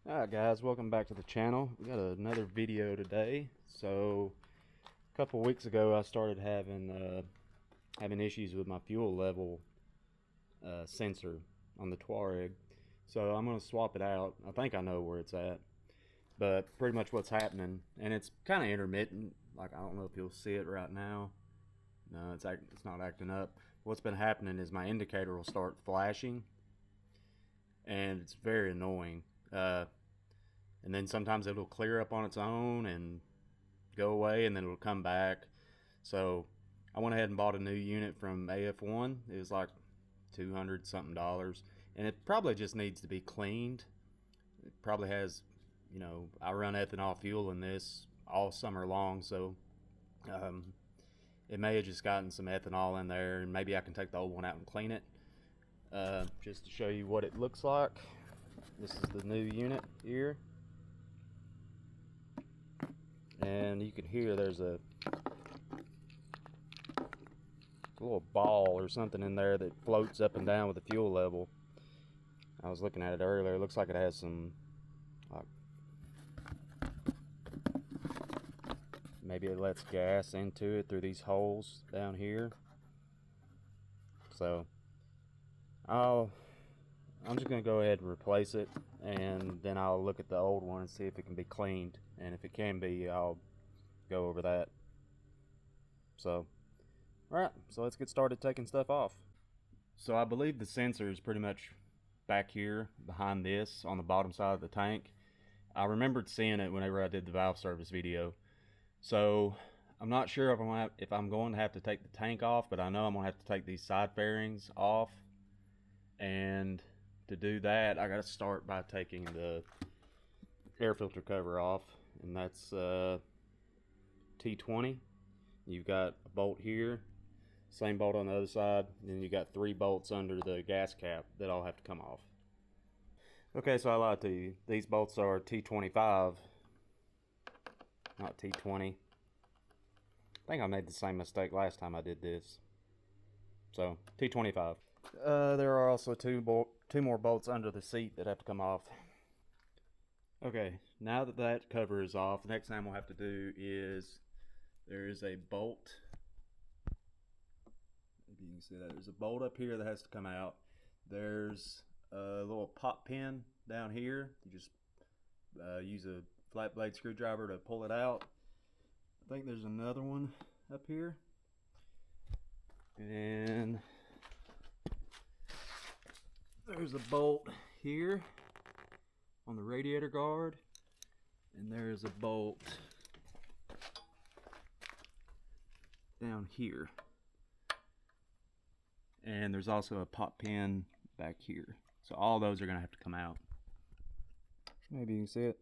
Alright guys, welcome back to the channel. We got another video today. So a couple weeks ago I started having issues with my fuel level sensor on the Tuareg. So I'm going to swap it out. I think I know where it's at, but pretty much what's happening, and it's kind of intermittent. Like, I don't know if you'll see it right now. No, it's not acting up. What's been happening is my indicator will start flashing, and it's very annoying. And then sometimes it'll clear up on its own and go away, and then it'll come back. So I went ahead and bought a new unit from AF1. It was like $200 something, and it probably just needs to be cleaned. It probably has, I run ethanol fuel in this all summer long, so it may have just gotten some ethanol in there, and maybe I can take the old one out and clean it. Just to show you what it looks like, this is the new unit here, and you can hear there's a little ball or something in there that floats up and down with the fuel level. I was looking at it earlier. It looks like it has some, like, maybe it lets gas into it through these holes down here. So I'm just gonna go ahead and replace it, and then I'll look at the old one and see if it can be cleaned, and if it can be, I'll go over that. So alright, so let's get started taking stuff off. So I believe the sensor is pretty much back here behind this on the bottom side of the tank. I remembered seeing it whenever I did the valve service video. So I'm not sure if I'm going to have to take the tank off, but I know I'm going to have to take these side fairings off. And to do that, I got to start by taking the air filter cover off, and that's T20. You've got a bolt here, same bolt on the other side, and then you got 3 bolts under the gas cap that all have to come off. Okay, so I lied to you. These bolts are T25, not T20. I think I made the same mistake last time I did this. So T25. There are also two more bolts under the seat that have to come off. Okay, now that that cover is off, the next thing we'll have to do is, there is a bolt. Maybe you can see that. There's a bolt up here that has to come out. There's a little pop pin down here. You just use a flat blade screwdriver to pull it out. I think there's another one up here. And there's a bolt here on the radiator guard. And there's a bolt down here. And there's also a pop pin back here. So all those are going to have to come out. Maybe you can see it.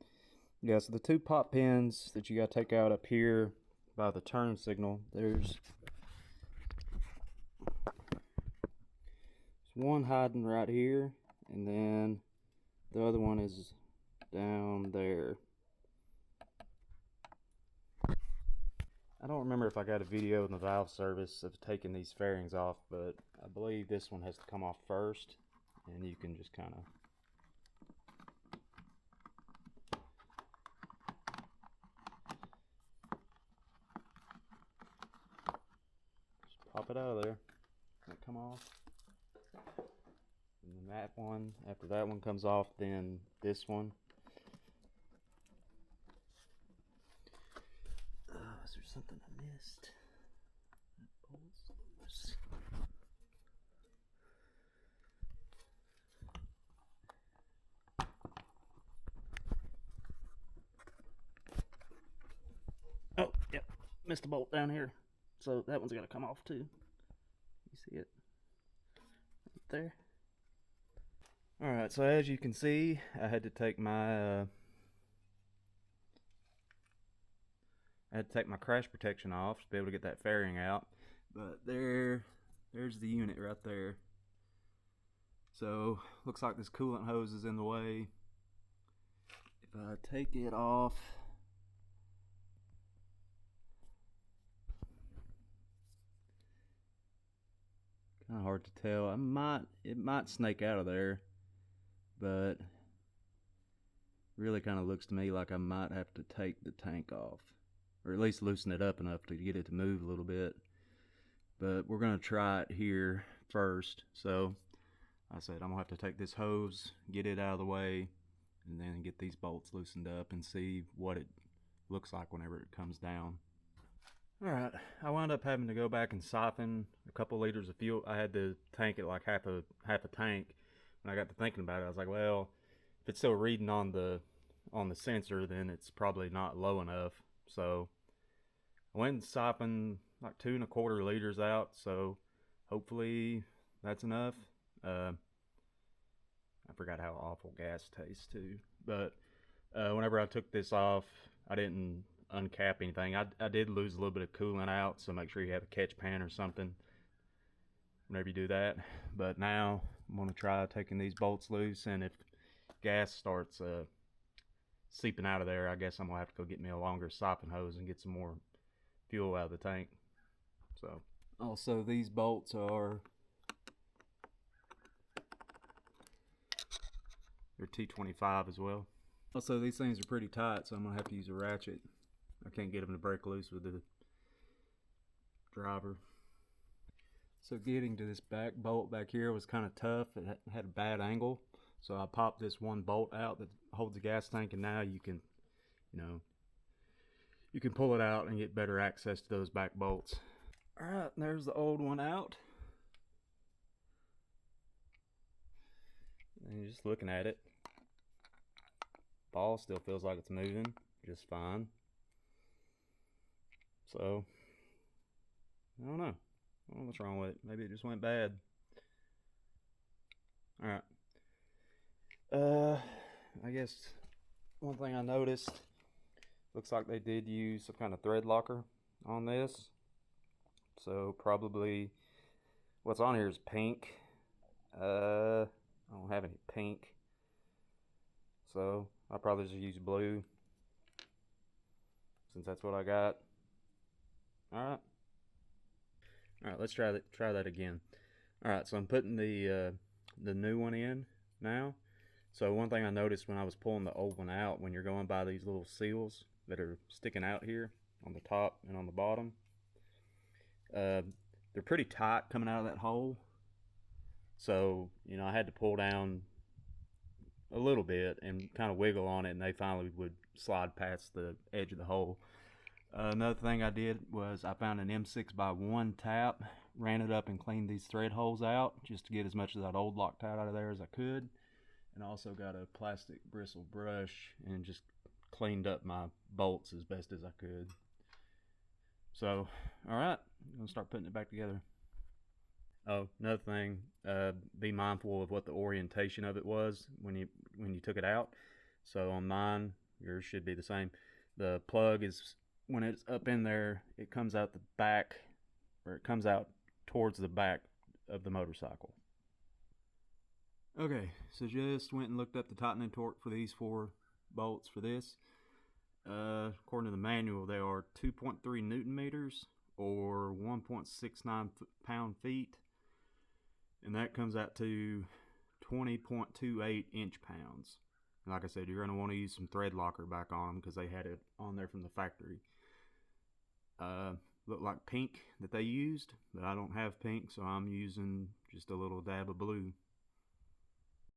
Yeah, so the 2 pop pins that you got to take out up here by the turn signal, there's one hiding right here, and then the other one is down there. I don't remember if I got a video in the valve service of taking these fairings off, but I believe this one has to come off first, and you can just kind of just pop it out of there. Let it come off. And then that one, after that one comes off, then this one. Is there something I missed? That bolt's loose. Oh, yep, missed a bolt down here. So that one's gonna come off too. You see it right there? Alright, so as you can see, I had to take my crash protection off to be able to get that fairing out. But there's the unit right there. So looks like this coolant hose is in the way. If I take it off, kind of hard to tell. It might snake out of there, but Really kind of looks to me like I might have to take the tank off, or at least loosen it up enough to get it to move a little bit. But we're gonna try it here first. So I said I'm gonna have to take this hose, get it out of the way, and then get these bolts loosened up and see what it looks like whenever it comes down. Alright, I wound up having to go back and siphon a couple liters of fuel. I had the tank at like half a tank. When I got to thinking about it, I was like, well, if it's still reading on the sensor, then it's probably not low enough. So I went and siphoned like 2 1/4 liters out, so hopefully that's enough. I forgot how awful gas tastes too, but whenever I took this off, I didn't uncap anything. I did lose a little bit of coolant out, so make sure you have a catch pan or something whenever you do that. But now I'm going to try taking these bolts loose, and if gas starts seeping out of there, I guess I'm going to have to go get me a longer siphon hose and get some more fuel out of the tank. So also, these bolts are they're T25 as well. Also, these things are pretty tight, so I'm gonna have to use a ratchet. I can't get them to break loose with the driver. So getting to this back bolt back here was kind of tough. It had a bad angle, so I popped this one bolt out that holds the gas tank, and now you can, you can pull it out and get better access to those back bolts. All right, there's the old one out. And you're just looking at it. Ball still feels like it's moving just fine. So I don't know what's wrong with it. Maybe it just went bad. All right. I guess one thing I noticed, looks like they did use some kind of thread locker on this. So probably what's on here is pink. I don't have any pink, so I'll probably just use blue since that's what I got. All right, let's try that again. All right, so I'm putting the new one in now. So one thing I noticed when I was pulling the old one out, when you're going by these little seals that are sticking out here on the top and on the bottom, they're pretty tight coming out of that hole. So, I had to pull down a little bit and kind of wiggle on it, and they finally would slide past the edge of the hole. Another thing I did was I found an M6x1 tap, ran it up and cleaned these thread holes out just to get as much of that old Loctite out of there as I could. And I also got a plastic bristle brush and just cleaned up my bolts as best as I could. So, alright, I'm going to start putting it back together. Oh, another thing, be mindful of what the orientation of it was when you took it out. So on mine, yours should be the same. The plug is, when it's up in there, it comes out the back, or it comes out towards the back of the motorcycle. Okay, so just went and looked up the tightening torque for these 4 bolts for this. According to the manual, they are 2.3 Newton meters or 1.69 pound-feet. And that comes out to 20.28 inch-pounds. And like I said, you're going to want to use some thread locker back on them because they had it on there from the factory. Looked like pink that they used, but I don't have pink, so I'm using just a little dab of blue.